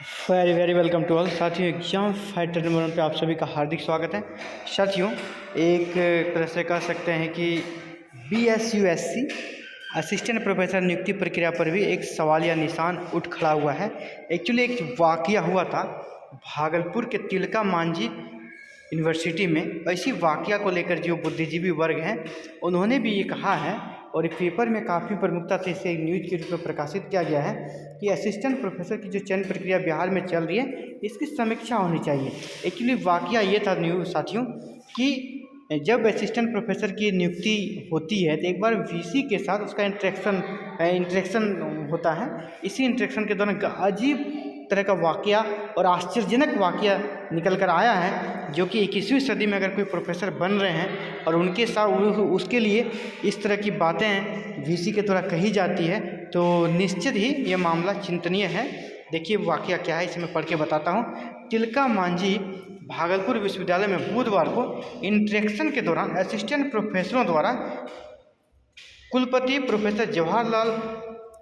Very very welcome to all साथियों। Exam fighter number 1 पे आप सभी का हार्दिक स्वागत है। साथियों, एक तरह से कह सकते हैं कि BSUSC असिस्टेंट प्रोफेसर नियुक्ति प्रक्रिया पर भी एक सवालिया निशान उठ खड़ा हुआ है। एक्चुअली एक वाकया हुआ था भागलपुर के तिलका मांझी यूनिवर्सिटी में। ऐसी वाकया को लेकर जो बुद्धिजीवी वर्ग हैं उन्होंने भी ये कहा है और एक पेपर में काफ़ी प्रमुखता से इसे न्यूज के रूप में प्रकाशित किया गया है कि असिस्टेंट प्रोफेसर की जो चयन प्रक्रिया बिहार में चल रही है इसकी समीक्षा होनी चाहिए। एक्चुअली वाकया ये था न्यूज साथियों कि जब असिस्टेंट प्रोफेसर की नियुक्ति होती है तो एक बार VC के साथ उसका इंटरेक्शन होता है। इसी इंटरेक्शन के दौरान अजीब तरह का वाकया और आश्चर्यजनक वाकया निकल कर आया है, जो कि 21वीं सदी में अगर कोई प्रोफेसर बन रहे हैं और उनके साथ उसके लिए इस तरह की बातें VC के द्वारा कही जाती है तो निश्चित ही ये मामला चिंतनीय है। देखिए वाकया क्या है, इसे मैं पढ़ के बताता हूँ। तिलका मांझी भागलपुर विश्वविद्यालय में बुधवार को इंटरेक्शन के दौरान असिस्टेंट प्रोफेसरों द्वारा कुलपति प्रोफेसर जवाहरलाल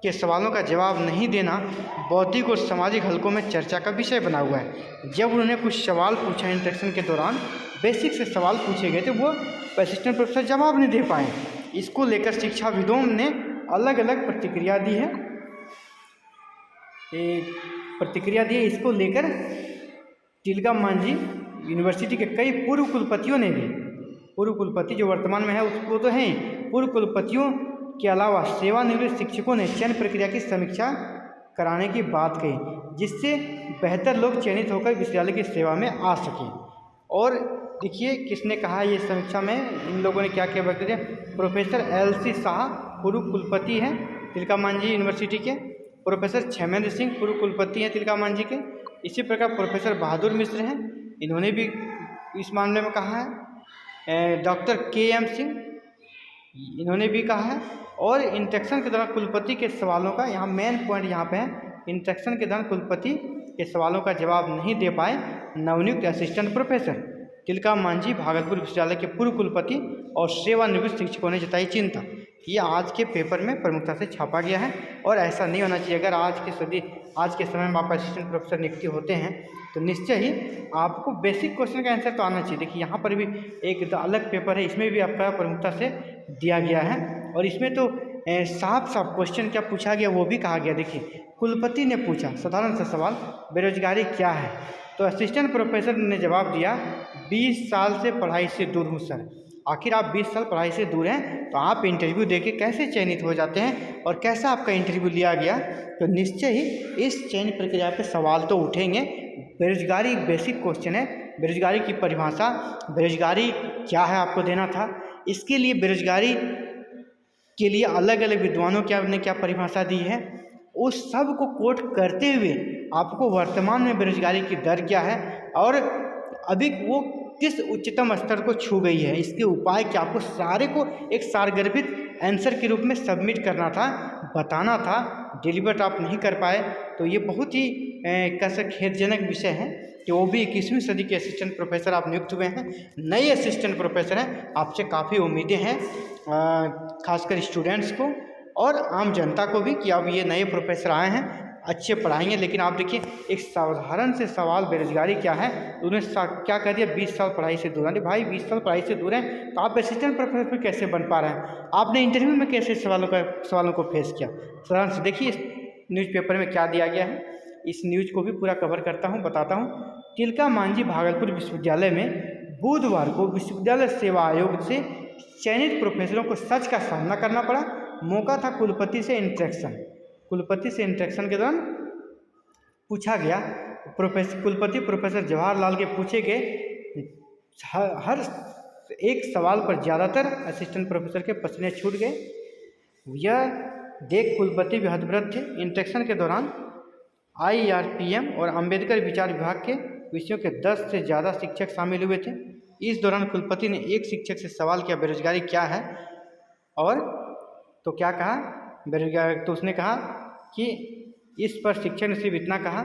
के सवालों का जवाब नहीं देना बौद्धिक और सामाजिक हलकों में चर्चा का विषय बना हुआ है। जब उन्होंने कुछ सवाल पूछा इंटरेक्शन के दौरान, बेसिक से सवाल पूछे गए थे, वो असिस्टेंट प्रोफेसर जवाब नहीं दे पाए। इसको लेकर शिक्षाविदों ने अलग अलग प्रतिक्रिया दी है। इसको लेकर तिलका मांझी यूनिवर्सिटी के कई पूर्व कुलपतियों ने भी, पूर्व कुलपति जो वर्तमान में है उसको तो हैं, पूर्व कुलपतियों के अलावा सेवानिवृत्त शिक्षकों ने चयन प्रक्रिया की समीक्षा कराने की बात कही, जिससे बेहतर लोग चयनित होकर विश्वविद्यालय की सेवा में आ सकें। और देखिए किसने कहा ये समीक्षा में, इन लोगों ने क्या क्या व्यक्त किया। प्रोफेसर LC शाह पूर्व कुलपति हैं तिलका मांझी यूनिवर्सिटी के, प्रोफेसर क्षेमेंद्र सिंह पूर्व कुलपति हैं तिलका मांझी के, इसी प्रकार प्रोफेसर बहादुर मिश्र हैं, इन्होंने भी इस मामले में कहा है। डॉक्टर KM सिंह, इन्होंने भी कहा है। और इंटरेक्शन के दौरान कुलपति के सवालों का, यहाँ मेन पॉइंट यहाँ पे है, इंटरेक्शन के दौरान कुलपति के सवालों का जवाब नहीं दे पाए नवनियुक्त असिस्टेंट प्रोफेसर तिलका मांझी भागलपुर विश्वविद्यालय के पूर्व कुलपति और सेवानिवृत्त शिक्षकों ने जताई चिंता। ये आज के पेपर में प्रमुखता से छापा गया है और ऐसा नहीं होना चाहिए। अगर आज के समय में आप असिस्टेंट प्रोफेसर नियुक्ति होते हैं तो निश्चय ही आपको बेसिक क्वेश्चन का आंसर तो आना चाहिए। देखिए यहाँ पर भी एक अलग पेपर है, इसमें भी आपका प्रमुखता से दिया गया है और इसमें तो साफ साफ क्वेश्चन क्या पूछा गया वो भी कहा गया। देखिए कुलपति ने पूछा साधारण सा सवाल, बेरोजगारी क्या है, तो असिस्टेंट प्रोफेसर ने जवाब दिया 20 साल से पढ़ाई से दूर हूँ सर। आखिर आप 20 साल पढ़ाई से दूर हैं तो आप इंटरव्यू देके कैसे चयनित हो जाते हैं और कैसा आपका इंटरव्यू लिया गया। तो निश्चय ही इस चयन प्रक्रिया पे सवाल तो उठेंगे। बेरोजगारी एक बेसिक क्वेश्चन है, बेरोजगारी की परिभाषा, बेरोजगारी क्या है आपको देना था। इसके लिए बेरोजगारी के लिए अलग अलग विद्वानों ने क्या परिभाषा दी है, उस सब को कोट करते हुए आपको वर्तमान में बेरोजगारी की दर क्या है और अभी वो किस उच्चतम स्तर को छू गई है, इसके उपाय क्या, आपको सारे को एक सारगर्भित आंसर के रूप में सबमिट करना था, बताना था। डिलीवर आप नहीं कर पाए तो ये बहुत ही कैसे खेदजनक विषय है कि वो भी 21वीं सदी के असिस्टेंट प्रोफेसर आप नियुक्त हुए हैं, नए असिस्टेंट प्रोफेसर हैं। आपसे काफ़ी उम्मीदें हैं खासकर स्टूडेंट्स को और आम जनता को भी कि अब ये नए प्रोफेसर आए हैं, अच्छे पढ़ाएंगे। लेकिन आप देखिए एक साधारण से सवाल बेरोजगारी क्या है, उन्हें क्या कह दिया 20 साल पढ़ाई से दूर। अरे भाई 20 साल पढ़ाई से दूर हैं तो आप असिस्टेंट प्रोफेसर कैसे बन पा रहे हैं, आपने इंटरव्यू में कैसे सवालों को फेस किया। साधारण से देखिए इस न्यूज़पेपर में क्या दिया गया है, इस न्यूज़ को भी पूरा कवर करता हूँ, बताता हूँ। तिलका मांझी भागलपुर विश्वविद्यालय में बुधवार को विश्वविद्यालय सेवा आयोग से चयनित प्रोफेसरों को सच का सामना करना पड़ा। मौका था कुलपति से इंटरेक्शन। कुलपति से इंटरेक्शन के दौरान पूछा गया कुलपति प्रोफेसर जवाहरलाल के पूछे गए हर एक सवाल पर ज़्यादातर असिस्टेंट प्रोफेसर के पसीने छूट गए। यह देख कुलपति भी हतप्रभ थे। इंटरेक्शन के दौरान IRPM और अंबेडकर विचार विभाग के विषयों के 10 से ज़्यादा शिक्षक शामिल हुए थे। इस दौरान कुलपति ने एक शिक्षक से सवाल किया बेरोजगारी क्या है, और तो क्या कहा बेरोजगारी, तो उसने कहा कि इस पर शिक्षक ने सिर्फ इतना कहा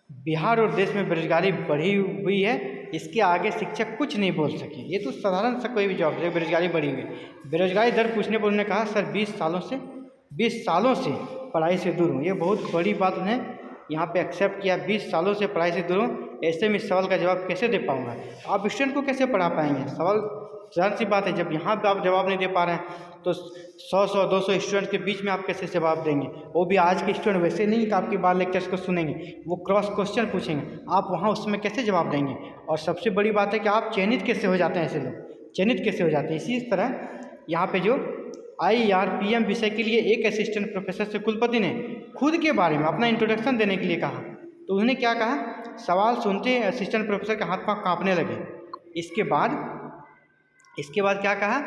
बिहार और देश में बेरोजगारी बढ़ी हुई है, इसके आगे शिक्षक कुछ नहीं बोल सके। ये तो साधारण सा कोई भी जवाब है, बेरोजगारी बढ़ी हुई। बेरोजगारी दर पूछने पर उन्होंने कहा सर 20 सालों से पढ़ाई से दूर हूँ। ये बहुत बड़ी बात उन्हें यहाँ पे एक्सेप्ट किया, 20 सालों से पढ़ाई से दूर हूँ, ऐसे में इस सवाल का जवाब कैसे दे पाऊँगा? आप स्टूडेंट को कैसे पढ़ा पाएंगे? सवाल जाहिर सी बात है, जब यहाँ पे आप जवाब नहीं दे पा रहे हैं तो 100-200 स्टूडेंट के बीच में आप कैसे जवाब देंगे? वो भी आज के स्टूडेंट वैसे नहीं कि आपके बार लेक्चर्स को सुनेंगे, वो क्रॉस क्वेश्चन पूछेंगे, आप वहाँ उसमें कैसे जवाब देंगे? और सबसे बड़ी बात है कि आप चयनित कैसे हो जाते हैं? ऐसे लोग चयनित कैसे हो जाते हैं? इसी तरह यहाँ पे जो IRPM विषय के लिए एक असिस्टेंट प्रोफेसर से कुलपति ने खुद के बारे में अपना इंट्रोडक्शन देने के लिए कहा, तो उन्होंने क्या कहा? सवाल सुनते असिस्टेंट प्रोफेसर के हाथ पाँव काँपने लगे। इसके बाद क्या कहा?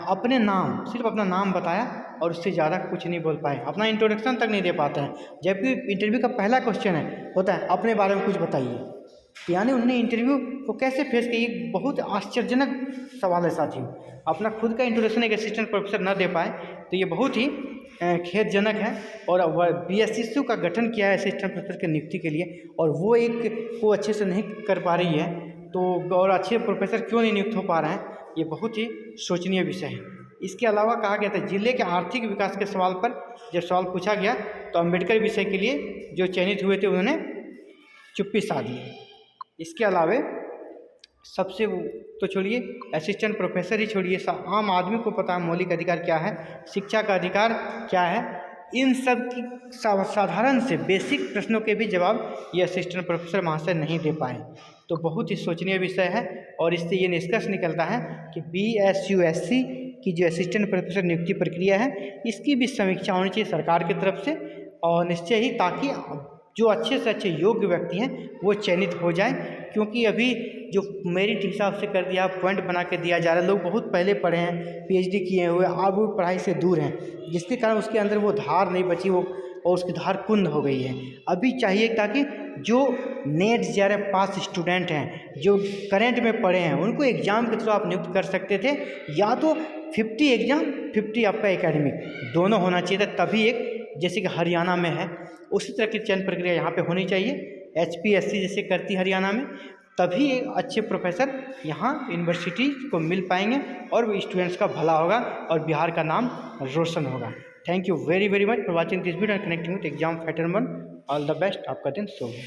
अपने नाम, सिर्फ अपना नाम बताया और उससे ज़्यादा कुछ नहीं बोल पाए, अपना इंट्रोडक्शन तक नहीं दे पाते हैं, जबकि इंटरव्यू का पहला क्वेश्चन होता है अपने बारे में कुछ बताइए। यानी उन्होंने इंटरव्यू को कैसे फेस किया? ये बहुत आश्चर्यजनक सवाल है साथियों। अपना खुद का इंट्रोडक्शन एक असिस्टेंट प्रोफेसर न दे पाए तो ये बहुत ही खेदजनक है। और BSSU का गठन किया है असिस्टेंट प्रोफेसर की नियुक्ति के लिए, और वो एक को अच्छे से नहीं कर पा रही है, तो और अच्छे प्रोफेसर क्यों नहीं नियुक्त हो पा रहे हैं, ये बहुत ही शोचनीय विषय है। इसके अलावा कहा गया था जिले के आर्थिक विकास के सवाल पर जब सवाल पूछा गया तो अम्बेडकर विषय के लिए जो चयनित हुए थे उन्होंने चुप्पी साध ली। इसके अलावा सबसे तो छोड़िए, असिस्टेंट प्रोफेसर ही छोड़िए, आम आदमी को पता है मौलिक अधिकार क्या है, शिक्षा का अधिकार क्या है, इन सब की साधारण से बेसिक प्रश्नों के भी जवाब ये असिस्टेंट प्रोफेसर महाशय नहीं दे पाए, तो बहुत ही शोचनीय विषय है। और इससे ये निष्कर्ष निकलता है कि BSUSC की जो असिस्टेंट प्रोफेसर नियुक्ति प्रक्रिया है, इसकी भी समीक्षा होनी चाहिए सरकार की तरफ से, और निश्चय ही, ताकि जो अच्छे से अच्छे योग्य व्यक्ति हैं वो चयनित हो जाए। क्योंकि अभी जो मेरिट हिसाब से कर दिया, पॉइंट बना के दिया जा रहा है, लोग बहुत पहले पढ़े हैं, PhD किए हुए, अब वो पढ़ाई से दूर हैं, जिसके कारण उसके अंदर वो धार नहीं बची, वो और उसकी धार कुंद हो गई है। अभी चाहिए ताकि जो नेट JRF पास स्टूडेंट हैं, जो करेंट में पढ़े हैं, उनको एग्ज़ाम के थ्रू आप नियुक्त कर सकते थे, या तो 50 एग्ज़ाम 50 आपका एकेडमिक, दोनों होना चाहिए था। तभी एक, जैसे कि हरियाणा में है, उसी तरह की चयन प्रक्रिया यहाँ पे होनी चाहिए, HPSC जैसे करती हरियाणा में, तभी एक अच्छे प्रोफेसर यहाँ यूनिवर्सिटी को मिल पाएंगे और स्टूडेंट्स का भला होगा और बिहार का नाम रोशन होगा। Thank you very very much for watching this video and connecting with exam fighter 1। All the best, आपका दिन शुभ हो।